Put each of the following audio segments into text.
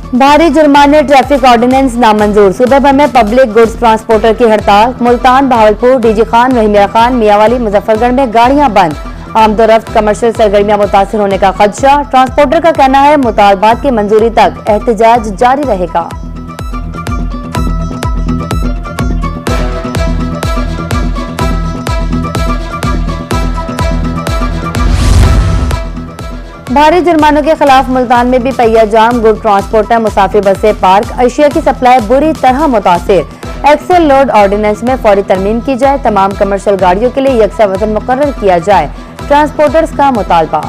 भारी जुर्माने, traffic ordinance नामंजूर। सूबे भर में पब्लिक गुड्स ट्रांसपोर्टर की हड़ताल। मुल्तान, बहावलपुर, डीजी खान, रहीमिया खान, मियांवाली, मुजफ्फरगढ़ में गाड़ियां बंद। आमदोरफ्त कमर्शियल सरगर्मियां मुतासिर होने का खदशा। ट्रांसपोर्टर का कहना है मुतालबात की मंजूरी तक एहतजाज जारी रहेगा। भारी जुर्मानों के खिलाफ मुल्तान में भी पहिया जाम। गुड ट्रांसपोर्टर, मुसाफिर बसें पार्क। अशिया की सप्लाई बुरी तरह मुतासिर। एक्सेल लोड ऑर्डिनेंस में फौरी तरमीम की जाए। तमाम कमर्शियल गाड़ियों के लिए यकसा वजन मुकर्रर किया जाए। ट्रांसपोर्टर्स का मुतालबा।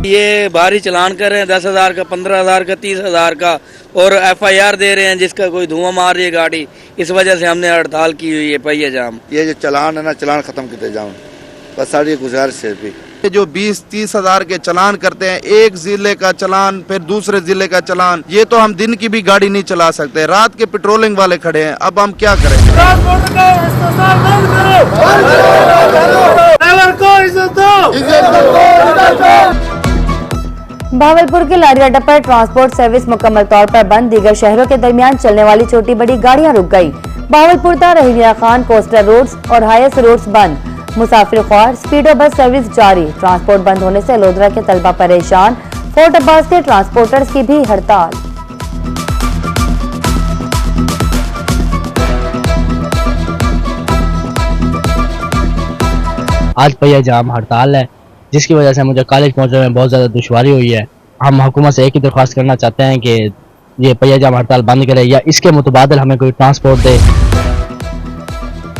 ये भारी चलान कर रहे हैं 10,000 का, 15,000 का, 30,000 का, और FIR दे रहे हैं जिसका कोई धुआं मार रही है गाड़ी। इस वजह से हमने हड़ताल की हुई है। पहिया जाम, ये जो चलान है ना, चलान खत्म करते जाओ, बस सारी गुजारिश है। भी जो 20-30 हजार के चलान करते हैं, एक जिले का चलान फिर दूसरे जिले का चलान, ये तो हम दिन की भी गाड़ी नहीं चला सकते। रात के पेट्रोलिंग वाले खड़े हैं, अब हम क्या करें? भावलपुर के लारी अड्डा पर ट्रांसपोर्ट सर्विस मुकम्मल तौर पर बंद। दीगर शहरों के दरमियान चलने वाली छोटी बड़ी गाड़ियां रुक गई। भावलपुर ता रहीमिया खान कोस्टल रोड्स और हाईएस्ट रोड्स बंद। मुसाफिर ख्वार स्पीडो बस सर्विस जारी। ट्रांसपोर्ट बंद होने से लोधरा के तलबा परेशान। फोर्ट अब्बास के ट्रांसपोर्टर्स की भी हड़ताल। आज पहिया जाम हड़ताल है, जिसकी वजह से मुझे कॉलेज पहुंचने में बहुत ज़्यादा दुश्वारी हुई है। हम हुकूमत से एक ही दरख्वास्त करना चाहते हैं कि ये पहिया जाम हड़ताल बंद करे या इसके मुतबादिल हमें कोई ट्रांसपोर्ट दे।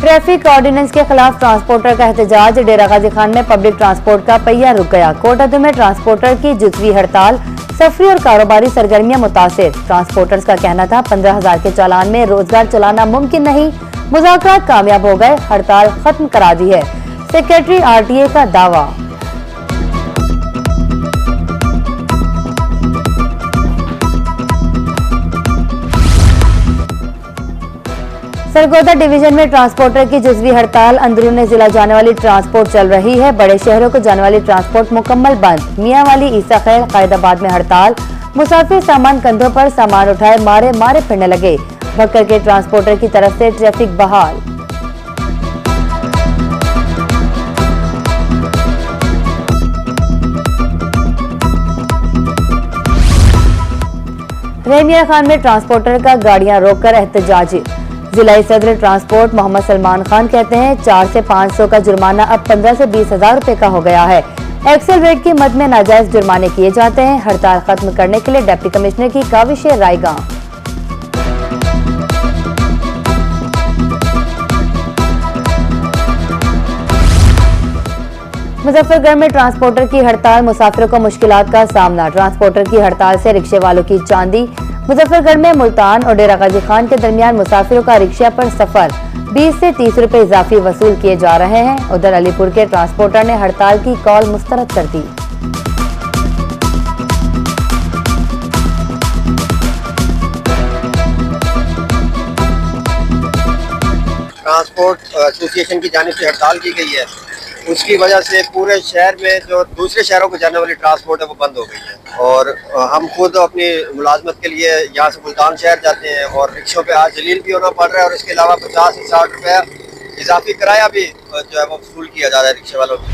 ट्रैफिक ऑर्डिनेंस के खिलाफ ट्रांसपोर्टर का एहतजाज। डेरा गाजी खान में पब्लिक ट्रांसपोर्ट का पहिया रुक गया। कोटादू में ट्रांसपोर्टर की जुज़वी हड़ताल। सफरी और कारोबारी सरगर्मियां मुतासिर। ट्रांसपोर्टर्स का कहना था 15,000 के चालान में रोजगार चलाना मुमकिन नहीं। मुज़ाकरात कामयाब हो गए, हड़ताल खत्म करा दी है। सेक्रेटरी RTA का दावा। सरगोदा डिवीजन में ट्रांसपोर्टर की जुज़वी हड़ताल। अंदरूनी जिला जाने वाली ट्रांसपोर्ट चल रही है। बड़े शहरों को जाने वाली ट्रांसपोर्ट मुकम्मल बंद। मियांवाली, ईसा खैर, कायदाबाद में हड़ताल। मुसाफिर सामान कंधों पर सामान उठाए मारे मारे फिरने लगे। भक्कर के ट्रांसपोर्टर की तरफ से ट्रैफिक बहाल। रहीमिया खान में ट्रांसपोर्टर का गाड़ियां रोककर एहतजाज। जिला सदर ट्रांसपोर्ट मोहम्मद सलमान खान कहते हैं 4 से 500 का जुर्माना अब 15 से 20,000 रुपए का हो गया है। एक्सेल रेट की मद में नाजायज जुर्माने किए जाते हैं। हड़ताल खत्म करने के लिए डिप्टी कमिश्नर की काविश रायगा। मुजफ्फरगढ़ में ट्रांसपोर्टर की हड़ताल। मुसाफिरों को मुश्किलात का सामना। ट्रांसपोर्टर की हड़ताल से रिक्शे वालों की चांदी। मुजफ्फरगढ़ में मुल्तान और डेरा गाजी खान के दरमियान मुसाफिरों का रिक्शा पर सफर 20 से 30 रुपए इजाफी वसूल किए जा रहे हैं। उधर अलीपुर के ट्रांसपोर्टर ने हड़ताल की कॉल मुस्तरद कर दी। ट्रांसपोर्ट एसोसिएशन की जानिब से हड़ताल की गई है। उसकी वजह से पूरे शहर में जो दूसरे शहरों को जाने वाली ट्रांसपोर्ट है वो बंद हो गई है। और हम खुद अपनी मुलाजमत के लिए यहाँ से मुल्तान शहर जाते हैं और रिक्शों पे आज जलील भी होना पड़ रहा है। और इसके अलावा 50 से 60 रुपया इजाफी किराया भी जो है वो वसूल किया जा रहा है रिक्शे वालों की।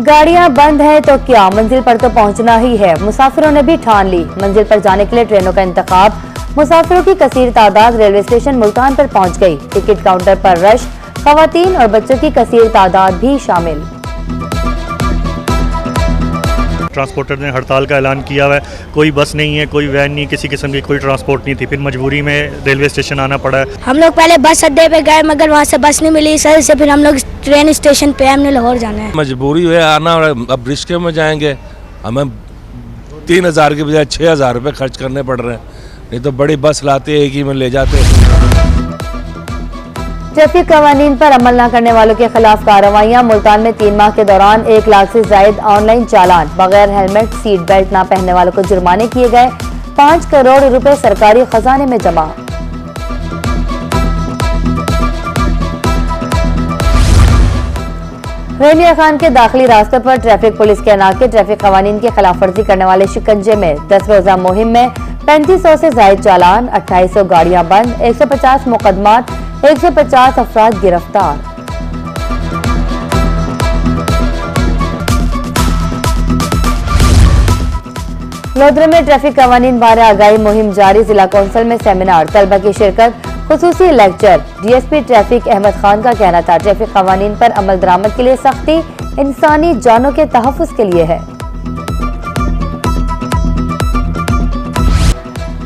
गाड़ियां बंद है तो क्या, मंजिल पर तो पहुंचना ही है। मुसाफिरों ने भी ठान ली मंजिल पर जाने के लिए ट्रेनों का इंतखाब। मुसाफिरों की कसीर तादाद रेलवे स्टेशन मुल्तान पर पहुंच गई। टिकट काउंटर पर रश। खवातीन और बच्चों की कसीर तादाद भी शामिल। ट्रांसपोर्टर ने हड़ताल का ऐलान किया हुआ है। कोई बस नहीं है, कोई वैन नहीं, किसी किस्म की कोई ट्रांसपोर्ट नहीं थी। फिर मजबूरी में रेलवे स्टेशन आना पड़ा है। हम लोग पहले बस अड्डे पे गए मगर वहाँ से बस नहीं मिली सर से। फिर हम लोग ट्रेन स्टेशन पे हमने लाहौर जाना है। मजबूरी है आना। और अब रिश्ते में जाएंगे, हमें 3,000 के बजाय 6,000 रुपये खर्च करने पड़ रहे हैं। नहीं तो बड़ी बस लाते एक ही में ले जाते। ट्रैफिक कवानीन पर अमल न करने वालों के खिलाफ कार्रवाइयां। मुल्तान में 3 माह के दौरान 1 लाख से जायद ऑनलाइन चालान। बगैर हेलमेट, सीट बेल्ट न पहनने वालों को जुर्माने किए गए। 5 करोड़ रुपए सरकारी खजाने में जमा। रहमिया खान के दाखिली रास्तों पर ट्रैफिक पुलिस के नाके ट्रैफिक कवानीन की खिलाफवर्जी करने वाले शिकंजे में 10 रोजा मुहिम में 3500 से जायद चालान, 2800 गाड़ियां बंद, 150 मुकदमात, 150 अफराद गिरफ्तार। लोधरे में ट्रैफिक कवानीन बारे आगाही मुहिम जारी, जिला कौंसिल में सेमिनार, तलबा की शिरकत, खुसूसी lecture. DSP traffic Ahmad Khan का कहना था ट्रैफिक कवानीन पर अमल दरामद के लिए सख्ती इंसानी जानों के तहफ़्फ़ुज़ के लिए है।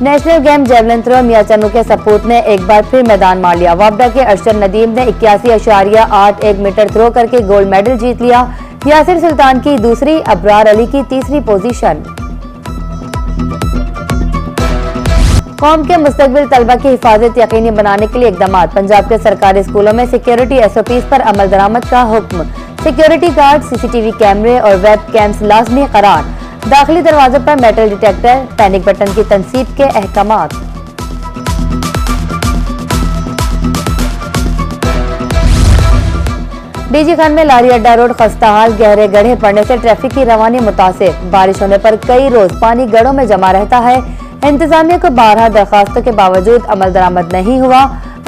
नेशनल गेम जेवलिन थ्रो मियां चन्नू के सपूत ने एक बार फिर मैदान मार लिया। वापडा के अरशद नदीम ने 81.81 मीटर थ्रो करके गोल्ड मेडल जीत लिया। यासिर सुल्तान की दूसरी, अबरार अली की तीसरी पोजीशन। कौम के मुस्तकबिल तलबा की हिफाजत यकीनी बनाने के लिए इकदाम। पंजाब के सरकारी स्कूलों में सिक्योरिटी SOPs पर अमल दरामद का हुक्म। सिक्योरिटी गार्ड, CCTV कैमरे और वेब कैम्स लाजमी करार। दाखिली दरवाजों पर मेटल डिटेक्टर, पैनिक बटन की तनसीब के अहकामात। डीजी खान में लारी अड्डा रोड खस्ताहाल, गहरे गड्ढे पड़ने से ट्रैफिक की रवानी मुतासिर। बारिश होने पर कई रोज पानी गढ़ों में जमा रहता है। इंतजामिया को 12 दरखास्तों के बावजूद अमल दरामद नहीं हुआ।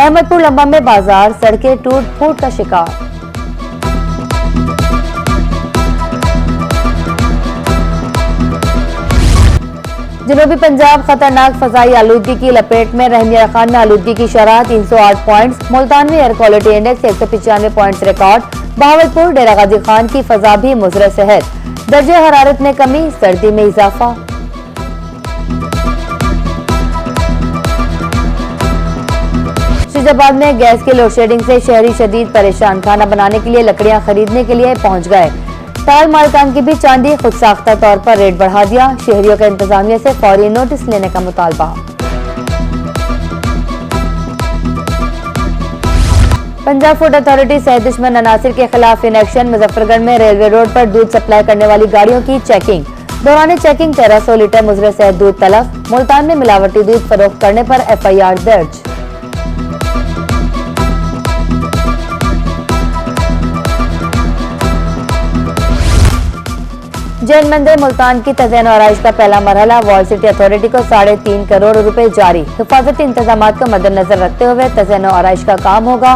अहमदपुर लंबा में बाजार, सड़कें टूट फूट का शिकार। जनूबी पंजाब खतरनाक फजाई आलूदगी की लपेट में। रहमिया खान में आलूदगी की शरह 308 पॉइंट्स। मुल्तान में air quality index 195 points record. Bahawalpur, Dera Ghazi Khan की फजा भी मुज़र सेहत। दर्जे हरारत में कमी, सर्दी में इजाफा। फैजाबाद में गैस की लोड शेडिंग से शहरी शदीद परेशान। खाना बनाने के लिए लकड़ियां खरीदने के लिए पहुंच गए। टाल मालिकान की भी चांदी खुद साख्ता तौर पर रेट बढ़ा दिया। शहरियों का इंतजामिया से फौरी नोटिस लेने का मुतालबा। पंजाब फूड अथॉरिटी सेहत दुश्मन अनासिर के खिलाफ इन एक्शन। मुजफ्फरगढ़ में रेलवे रोड पर दूध सप्लाई करने वाली गाड़ियों की चेकिंग। दौरान चेकिंग 1300 लीटर मुजरे सेहत दूध तलब। मुल्तान में मिलावटी दूध फरोख्त करने पर FIR दर्ज। जैन मंदिर मुल्तान की तज़य्युन आराइश का पहला मरहला। वॉल सिटी अथॉरिटी को 3.5 करोड़ रुपए जारी। हिफाजती इंतजाम को मद्देनजर रखते हुए तज़य्युन आराइश का काम होगा।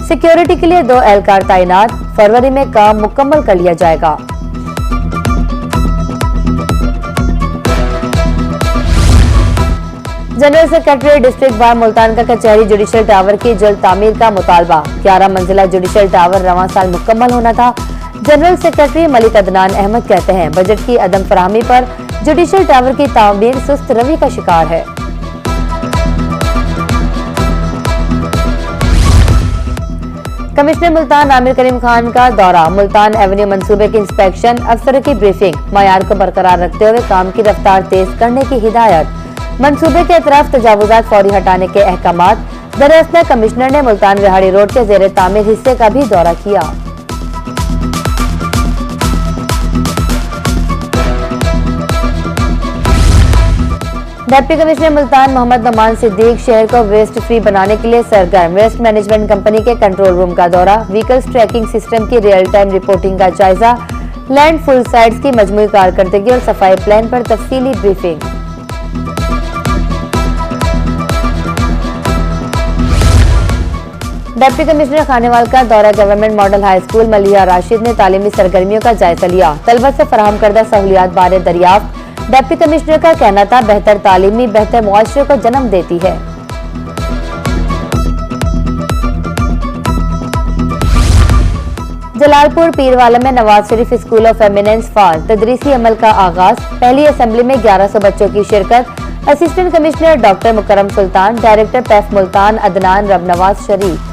सिक्योरिटी के लिए 2 एहलकार तैनात। फरवरी में काम मुकम्मल कर लिया जाएगा। General secretary district bar Multan का कचहरी जुडिशल टावर की जल्द तामीर का मुतालबा। 11 मंजिला जुडिशल टावर रवां साल मुकम्मल होना था। जनरल सेक्रेटरी मलिक अदनान अहमद कहते हैं बजट की अदम फराहमी पर जुडिशल टावर की तामीर सुस्त रवि का शिकार है। कमिश्नर मुल्तान आमिर करीम खान का दौरा। मुल्तान एवेन्यू मंसूबे की इंस्पेक्शन, अफसरों की ब्रीफिंग। मयार को बरकरार रखते हुए काम की रफ्तार तेज करने की हिदायत। मंसूबे के अतराफ तजावुजात फौरी हटाने के अहकामात। दरअसल कमिश्नर ने मुल्तान रिहाड़ी रोड के जेर तामीर हिस्से का भी दौरा किया। डिप्टी कमिश्नर मुल्तान मोहम्मद नमान सिद्दीक शहर को वेस्ट फ्री बनाने के लिए सरगर्म। वेस्ट मैनेजमेंट कंपनी के कंट्रोल रूम का दौरा। व्हीकल्स ट्रैकिंग सिस्टम की रियल टाइम रिपोर्टिंग का जायजा। लैंड फुल साइट्स की मजमूई कारकर्दगी और सफाई प्लान पर तफसीली ब्रीफिंग। डिप्टी कमिश्नर खानेवाल का दौरा। गवर्नमेंट मॉडल हाई स्कूल मलिया राशिद ने तालीमी सरगर्मियों का जायजा लिया। तलबा से फराहम करदा सहूलियात बारे दरियाफ्त। डिप्टी कमिश्नर का कहना था बेहतर तालीमी बेहतर मुआशरे को जन्म देती है। जलालपुर पीरवाला में Nawaz Sharif school of eminence फाज तदरीसी अमल का आगाज। पहली असेंबली में 1100 बच्चों की शिरकत। असिस्टेंट कमिश्नर डॉक्टर मुकरम सुल्तान, डायरेक्टर पैफ मुल्तान अदनान रबनवाज शरीफ।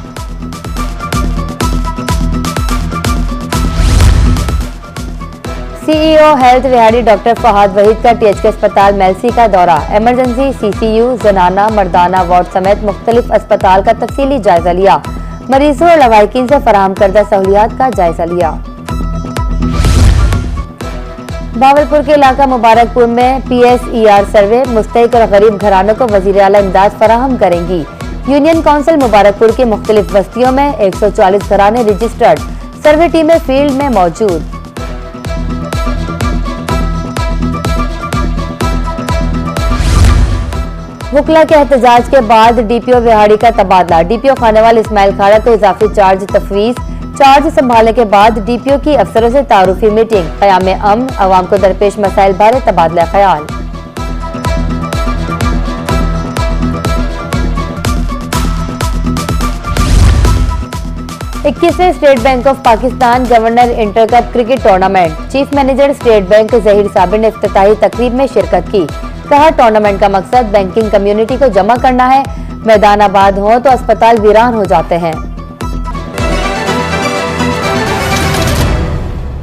CEO हेल्थ रिहाड़ी डॉक्टर फहाद वहीद का THK अस्पताल मेलसी का दौरा। इमरजेंसी, CCU, जनाना मर्दाना वार्ड समेत मुख्तलिफ अस्पताल का तफसीली जायजा लिया। मरीजों और लवाहिकीन से फराहम करदा सहूलियात का जायजा लिया। भावलपुर के इलाका मुबारकपुर में PSER सर्वे। मुस्तहिक और गरीब घरानों को वजीर आला इमदाद फराहम करेंगी। यूनियन काउंसिल मुबारकपुर की मुख्तलिफ बस्तियों में 140 घराने रजिस्टर्ड। सर्वे टीमें फील्ड में मौजूद। वकला के एहतजाज के बाद डीपीओ विहाड़ी का तबादला। डीपीओ खानेवाल इस्माइल खाड़ा को इजाफी चार्ज तफवीज। चार्ज संभालने के बाद डीपीओ की अफसरों से तारुफी मीटिंग। क़याम अमन, अवाम को दरपेश मसाइल बारे तबादला ख्याल। 21वें state bank of Pakistan governor inter cup cricket tournament. Chief manager state bank Zaheer Sabir ने इफ्तिताही तकरीब में शिरकत की। कहा, टूर्नामेंट का मकसद बैंकिंग कम्युनिटी को जमा करना है। मैदान आबाद हो तो अस्पताल वीरान हो जाते हैं।